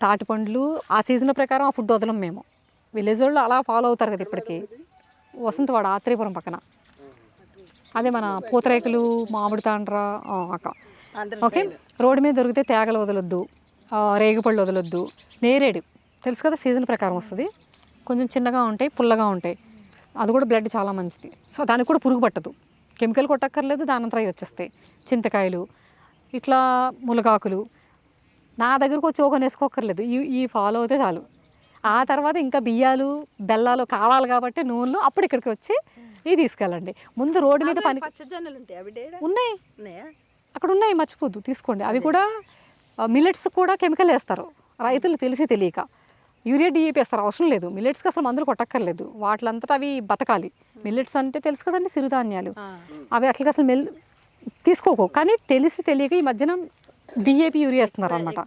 తాటి పండ్లు ఆ సీజన్ ప్రకారం ఆ ఫుడ్ వదలం మేము. విలేజ్ వాళ్ళు అలా ఫాలో అవుతారు కదా ఇప్పటికి. వసంతవాడ ఆత్రేయపురం పక్కన. అదే మన పూతరేకులు, మామిడి తాండ్ర అక్క. ఓకే. రోడ్డు మీద దొరికితే తేగలు వదలొద్దు, రేగిపళ్ళు వదలొద్దు. నేరేడు తెలుసు కదా, సీజన్ ప్రకారం వస్తుంది. కొంచెం చిన్నగా ఉంటాయి, పుల్లగా ఉంటాయి. అది కూడా బ్లడ్ చాలా మంచిది. సో దానికి కూడా పురుగు పట్టదు, కెమికల్ కొట్టక్కర్లేదు, దానంతరం అవి వచ్చేస్తాయి. చింతకాయలు, ఇట్లా ములగాకులు. నా దగ్గరకు వచ్చి ఓకొని వేసుకోక్కర్లేదు, ఈ ఈ ఫాలో అయితే చాలు. ఆ తర్వాత ఇంకా బియ్యాలు, బెల్లాలు కావాలి కాబట్టి నూనెలు అప్పుడు ఇక్కడికి వచ్చి ఇవి తీసుకెళ్ళండి. ముందు రోడ్డు మీద పని ఉన్నాయి, అక్కడ ఉన్నాయి, మర్చిపోద్దు తీసుకోండి. అవి కూడా మిల్లెట్స్ కూడా కెమికల్ వేస్తారు రైతులు తెలిసి తెలియక. యూరియా డిఏపి వేస్తారు, అవసరం లేదు. మిల్లెట్స్కి అసలు మందులు కొట్టక్కర్లేదు, వాటిలంతటా అవి బతకాలి. మిల్లెట్స్ అంటే తెలుసు కదండి, సిరుధాన్యాలు. అవి అట్లకి అసలు తీసుకోకు, కానీ తెలిసి తెలియక ఈ మధ్యన డిఏపి యూరియా వేస్తున్నారు అనమాట.